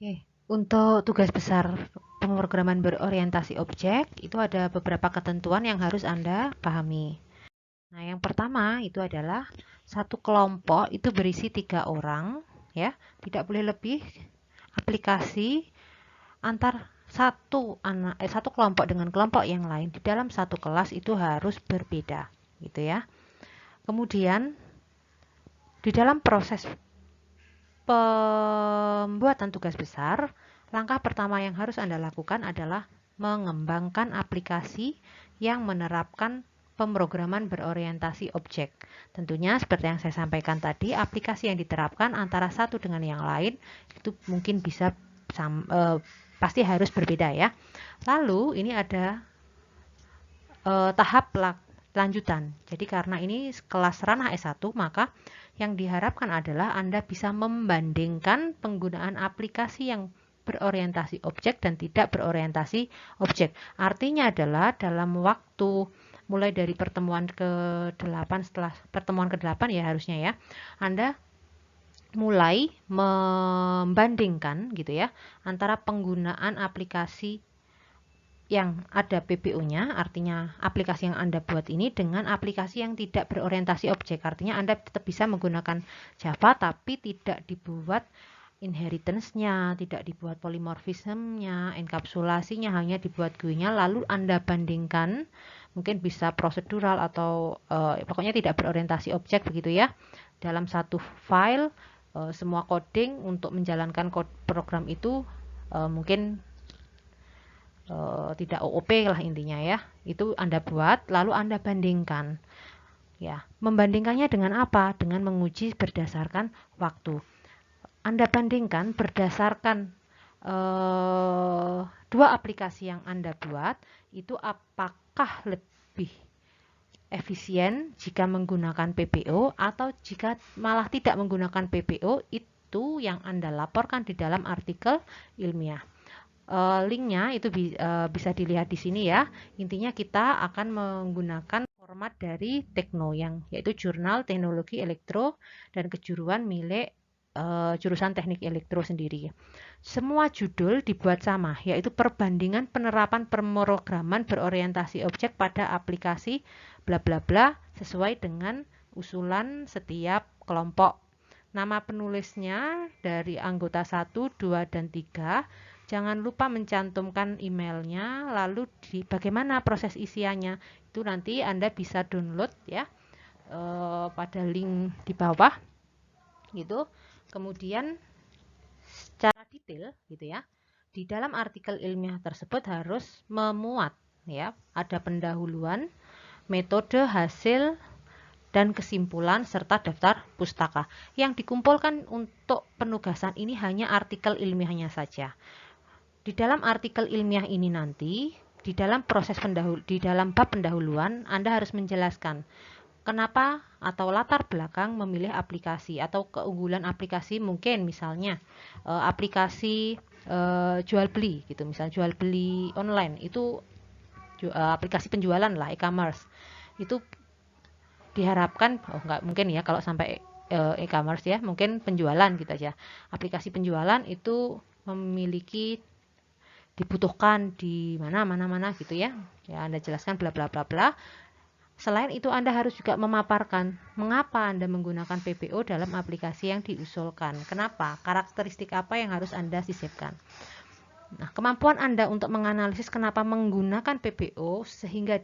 Oke, untuk tugas besar pemrograman berorientasi objek, itu ada beberapa ketentuan yang harus Anda pahami. Nah, yang pertama itu adalah satu kelompok itu berisi 3 orang, ya, tidak boleh lebih. Aplikasi antar satu kelompok dengan kelompok yang lain di dalam satu kelas itu harus berbeda, gitu ya. Kemudian di dalam proses pembuatan tugas besar, langkah pertama yang harus Anda lakukan adalah mengembangkan aplikasi yang menerapkan pemrograman berorientasi objek. Tentunya seperti yang saya sampaikan tadi, aplikasi yang diterapkan antara satu dengan yang lain itu mungkin bisa pasti harus berbeda ya. Lalu ini ada tahap lanjutan. Jadi karena ini kelas ranah S1, maka yang diharapkan adalah Anda bisa membandingkan penggunaan aplikasi yang berorientasi objek dan tidak berorientasi objek. Artinya adalah dalam waktu mulai dari pertemuan ke-8, setelah pertemuan ke-8 ya harusnya ya, Anda mulai membandingkan gitu ya antara penggunaan aplikasi yang ada PPO-nya, artinya aplikasi yang Anda buat ini dengan aplikasi yang tidak berorientasi objek. Artinya Anda tetap bisa menggunakan Java tapi tidak dibuat inheritance-nya, tidak dibuat polymorphism-nya, enkapsulasinya, hanya dibuat GUI-nya, lalu Anda bandingkan, mungkin bisa prosedural atau pokoknya tidak berorientasi objek begitu ya, dalam satu file semua coding untuk menjalankan program itu mungkin tidak OOP lah intinya ya. Itu Anda buat, lalu Anda bandingkan. Ya, membandingkannya dengan apa? Dengan menguji berdasarkan waktu. Anda bandingkan berdasarkan dua aplikasi yang Anda buat, itu apakah lebih efisien jika menggunakan PPO atau jika malah tidak menggunakan PPO, itu yang Anda laporkan di dalam artikel ilmiah. Linknya itu bisa dilihat di sini ya. Intinya kita akan menggunakan format dari Tekno yang yaitu Jurnal Teknologi Elektro dan Kejuruan milik jurusan Teknik Elektro sendiri. Semua judul dibuat sama, yaitu perbandingan penerapan pemrograman berorientasi objek pada aplikasi bla bla bla sesuai dengan usulan setiap kelompok. Nama penulisnya dari anggota 1, 2, dan 3. Jangan lupa mencantumkan emailnya, lalu bagaimana proses isiannya. Itu nanti Anda bisa download ya pada link di bawah gitu. Kemudian secara detail gitu ya. Di dalam artikel ilmiah tersebut harus memuat ya, ada pendahuluan, metode, hasil, dan kesimpulan serta daftar pustaka. Yang dikumpulkan untuk penugasan ini hanya artikel ilmiahnya saja. Di dalam artikel ilmiah ini nanti, di dalam di dalam bab pendahuluan, Anda harus menjelaskan kenapa atau latar belakang memilih aplikasi atau keunggulan aplikasi, mungkin misalnya aplikasi jual beli gitu, misal jual beli online itu aplikasi penjualan lah, e-commerce itu diharapkan enggak mungkin ya kalau sampai e-commerce ya, mungkin penjualan gitu aja, aplikasi penjualan itu memiliki dibutuhkan di mana gitu ya, Anda jelaskan bla bla bla bla. Selain itu Anda harus juga memaparkan mengapa Anda menggunakan PPO dalam aplikasi yang diusulkan, kenapa, karakteristik apa yang harus Anda sisipkan. Nah, kemampuan Anda untuk menganalisis kenapa menggunakan PPO sehingga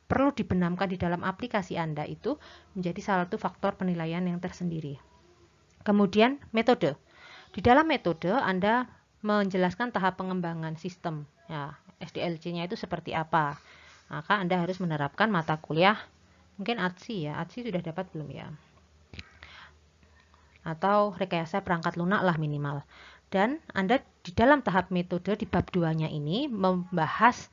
perlu dibenamkan di dalam aplikasi Anda itu menjadi salah satu faktor penilaian yang tersendiri. Kemudian metode. Di dalam metode Anda menjelaskan tahap pengembangan sistem. Ya, SDLC-nya itu seperti apa. Maka Anda harus menerapkan mata kuliah, mungkin ATSI ya. ATSI sudah dapat belum ya? Atau rekayasa perangkat lunak lah minimal. Dan Anda di dalam tahap metode di bab 2-nya ini membahas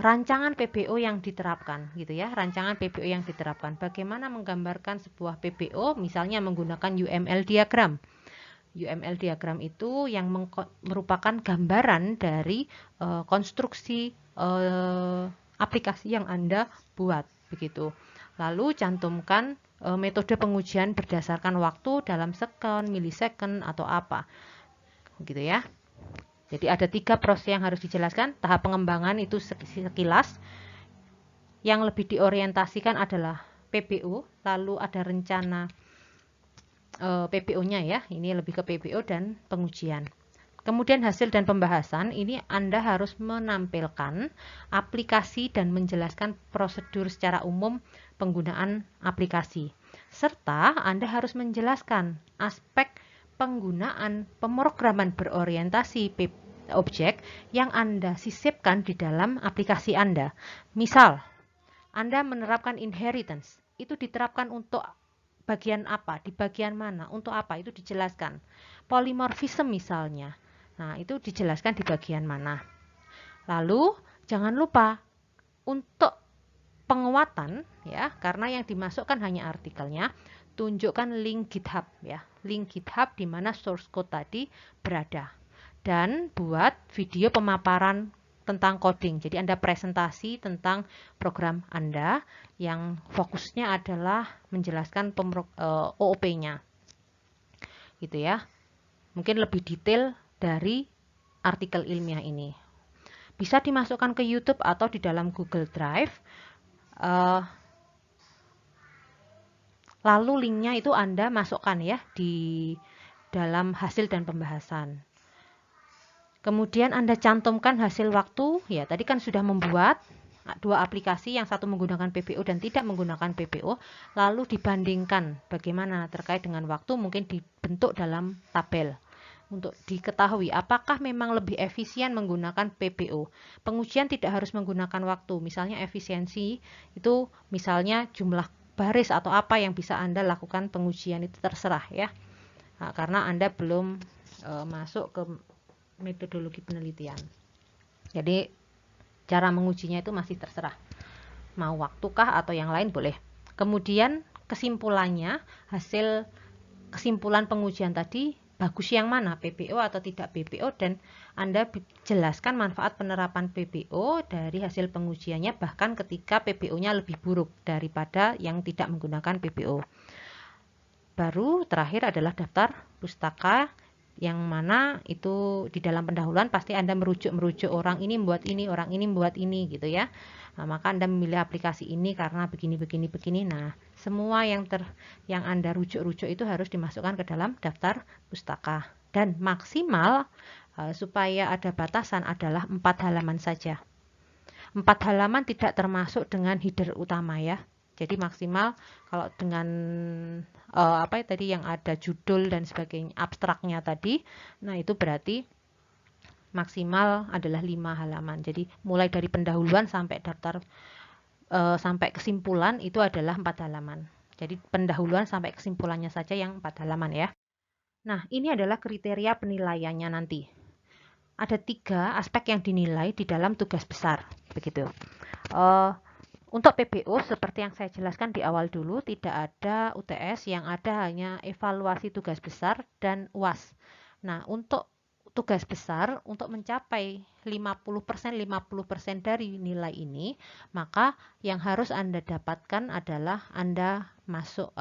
rancangan PPO yang diterapkan gitu ya, rancangan PPO yang diterapkan. Bagaimana menggambarkan sebuah PPO misalnya menggunakan UML diagram. UML diagram itu yang merupakan gambaran dari konstruksi aplikasi yang Anda buat begitu. Lalu cantumkan metode pengujian berdasarkan waktu dalam sekon, milisecond, atau apa. Gitu ya. Jadi ada 3 proses yang harus dijelaskan. Tahap pengembangan itu sekilas. Yang lebih diorientasikan adalah PPO, lalu ada rencana PPO-nya ya. Ini lebih ke PPO dan pengujian. Kemudian hasil dan pembahasan, ini Anda harus menampilkan aplikasi dan menjelaskan prosedur secara umum penggunaan aplikasi. Serta Anda harus menjelaskan aspek penggunaan pemrograman berorientasi objek yang Anda sisipkan di dalam aplikasi Anda. Misal, Anda menerapkan inheritance, itu diterapkan untuk bagian apa, di bagian mana, untuk apa, itu dijelaskan. Polymorphism misalnya, nah itu dijelaskan di bagian mana. Lalu jangan lupa untuk penguatan ya, karena yang dimasukkan hanya artikelnya, tunjukkan link GitHub ya, link GitHub di mana source code tadi berada, dan buat video pemaparan tentang coding. Jadi Anda presentasi tentang program Anda yang fokusnya adalah menjelaskan OOP-nya gitu ya. Mungkin lebih detail dari artikel ilmiah ini. Bisa dimasukkan ke YouTube atau di dalam Google Drive. Lalu linknya itu Anda masukkan ya di dalam hasil dan pembahasan. Kemudian Anda cantumkan hasil waktu. Ya, tadi kan sudah membuat 2 aplikasi, yang satu menggunakan PPO dan tidak menggunakan PPO. Lalu dibandingkan bagaimana terkait dengan waktu, mungkin dibentuk dalam tabel. Untuk diketahui apakah memang lebih efisien menggunakan PPO. Pengujian tidak harus menggunakan waktu. Misalnya efisiensi itu misalnya jumlah baris atau apa yang bisa Anda lakukan pengujian, itu terserah ya. Nah, karena Anda belum masuk ke metodologi penelitian. Jadi cara mengujinya itu masih terserah. Mau waktukah atau yang lain boleh. Kemudian kesimpulannya, hasil kesimpulan pengujian tadi bagus yang mana, PPO atau tidak PPO, dan Anda jelaskan manfaat penerapan PPO dari hasil pengujiannya, bahkan ketika PPO-nya lebih buruk daripada yang tidak menggunakan PPO. Baru terakhir adalah daftar pustaka, yang mana itu di dalam pendahuluan pasti Anda merujuk orang ini membuat ini, orang ini membuat ini gitu ya. Nah, maka Anda memilih aplikasi ini karena begini. Nah, semua yang Anda rujuk itu harus dimasukkan ke dalam daftar pustaka. Dan maksimal supaya ada batasan adalah 4 halaman saja. 4 halaman tidak termasuk dengan header utama ya. Jadi maksimal kalau dengan tadi yang ada judul dan sebagainya, abstraknya tadi, nah itu berarti maksimal adalah 5 halaman. Jadi mulai dari pendahuluan sampai daftar sampai kesimpulan itu adalah 4 halaman. Jadi pendahuluan sampai kesimpulannya saja yang 4 halaman ya. Nah, ini adalah kriteria penilaiannya nanti. Ada 3 aspek yang dinilai di dalam tugas besar, begitu. Untuk PBO, seperti yang saya jelaskan di awal dulu, tidak ada UTS, yang ada hanya evaluasi tugas besar dan UAS. Nah, untuk tugas besar, untuk mencapai 50% dari nilai ini, maka yang harus Anda dapatkan adalah Anda masuk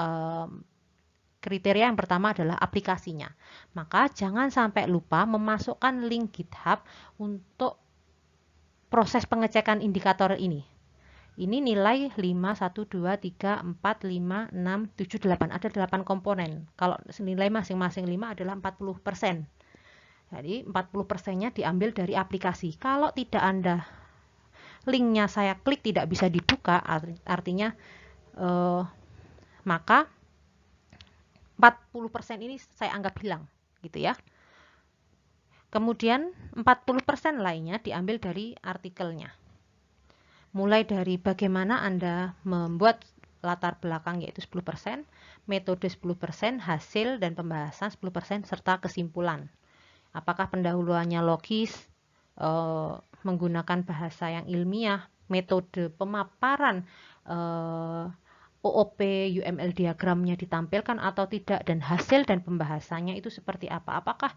kriteria yang pertama adalah aplikasinya. Maka jangan sampai lupa memasukkan link GitHub untuk proses pengecekan indikator ini. Ini nilai 5, 1, 2, 3, 4, 5, 6, 7, 8. Ada 8 komponen. Kalau nilai masing-masing 5 adalah 40%. Jadi 40%-nya diambil dari aplikasi. Kalau tidak Anda, linknya saya klik tidak bisa dibuka, artinya maka 40% ini saya anggap hilang. Gitu ya. Kemudian 40% lainnya diambil dari artikelnya. Mulai dari bagaimana Anda membuat latar belakang yaitu 10%, metode 10%, hasil dan pembahasan 10%, serta kesimpulan. Apakah pendahuluannya logis, menggunakan bahasa yang ilmiah, metode pemaparan OOP, UML diagramnya ditampilkan atau tidak, dan hasil dan pembahasannya itu seperti apa. Apakah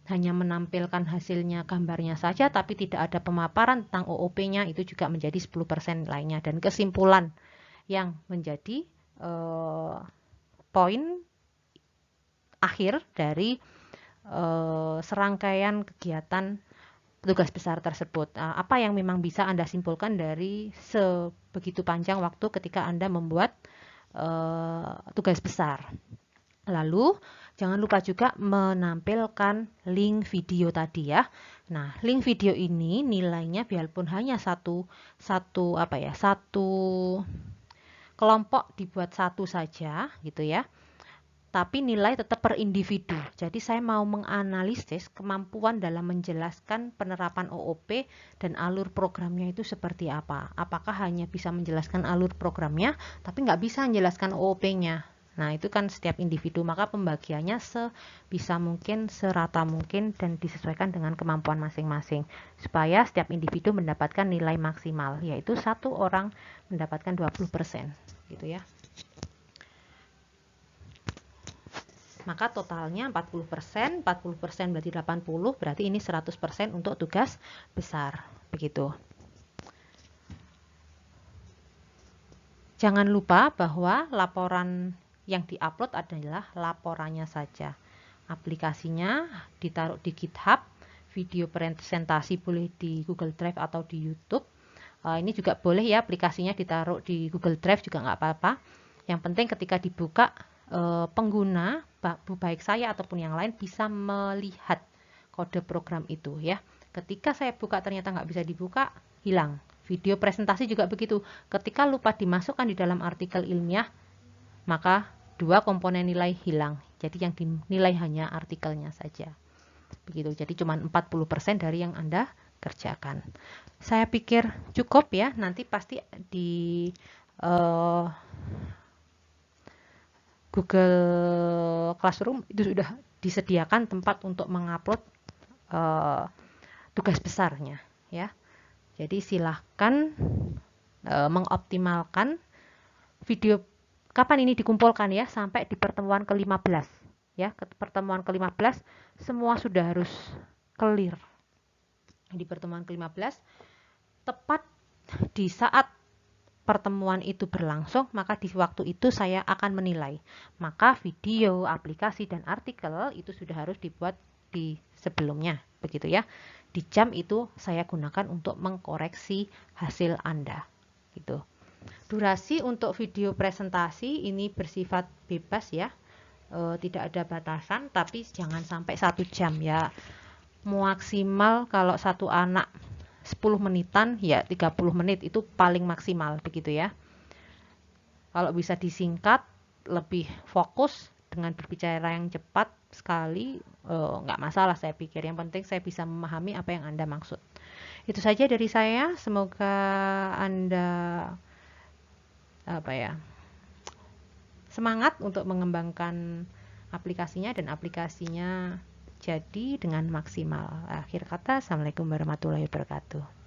hanya menampilkan hasilnya, gambarnya saja, tapi tidak ada pemaparan tentang OOP-nya, itu juga menjadi 10% lainnya. Dan kesimpulan yang menjadi poin akhir dari serangkaian kegiatan tugas besar tersebut. Apa yang memang bisa Anda simpulkan dari sebegitu panjang waktu ketika Anda membuat tugas besar. Lalu jangan lupa juga menampilkan link video tadi ya. Nah, link video ini nilainya biarpun hanya satu kelompok dibuat satu saja gitu ya. Tapi nilai tetap per individu. Jadi saya mau menganalisis kemampuan dalam menjelaskan penerapan OOP dan alur programnya itu seperti apa. Apakah hanya bisa menjelaskan alur programnya, tapi nggak bisa menjelaskan OOP-nya. Nah, itu kan setiap individu, maka pembagiannya sebisa mungkin, serata mungkin, dan disesuaikan dengan kemampuan masing-masing. Supaya setiap individu mendapatkan nilai maksimal, yaitu satu orang mendapatkan 20%. Gitu ya. Maka totalnya 40%, 40% berarti 80, berarti ini 100% untuk tugas besar. Begitu. Jangan lupa bahwa laporan yang diupload adalah laporannya saja. Aplikasinya ditaruh di GitHub, video presentasi boleh di Google Drive atau di YouTube. Ini juga boleh ya, aplikasinya ditaruh di Google Drive juga nggak apa-apa. Yang penting ketika dibuka, pengguna baik saya ataupun yang lain bisa melihat kode program itu ya. Ketika saya buka ternyata nggak bisa dibuka, hilang. Video presentasi juga begitu. Ketika lupa dimasukkan di dalam artikel ilmiah, maka dua komponen nilai hilang. Jadi yang dinilai hanya artikelnya saja. Begitu. Jadi cuma 40% dari yang Anda kerjakan. Saya pikir cukup ya. Nanti pasti di Google Classroom itu sudah disediakan tempat untuk mengupload tugas besarnya ya. Jadi silahkan mengoptimalkan video. Kapan ini dikumpulkan ya? Sampai di pertemuan ke-15 ya. Pertemuan ke-15 semua sudah harus clear. Di pertemuan ke-15 tepat di saat pertemuan itu berlangsung, maka di waktu itu saya akan menilai. Maka video, aplikasi, dan artikel itu sudah harus dibuat di sebelumnya, begitu ya. Di jam itu saya gunakan untuk mengkoreksi hasil Anda, gitu. Durasi untuk video presentasi ini bersifat bebas ya, tidak ada batasan, tapi jangan sampai 1 jam ya. Maksimal kalau satu anak 10 menitan ya 30 menit itu paling maksimal begitu ya. Kalau bisa disingkat lebih fokus dengan berbicara yang cepat sekali, nggak masalah saya pikir. Yang penting saya bisa memahami apa yang Anda maksud. Itu saja dari saya. Semoga Anda semangat untuk mengembangkan aplikasinya dan aplikasinya jadi dengan maksimal. Akhir kata, Assalamualaikum warahmatullahi wabarakatuh.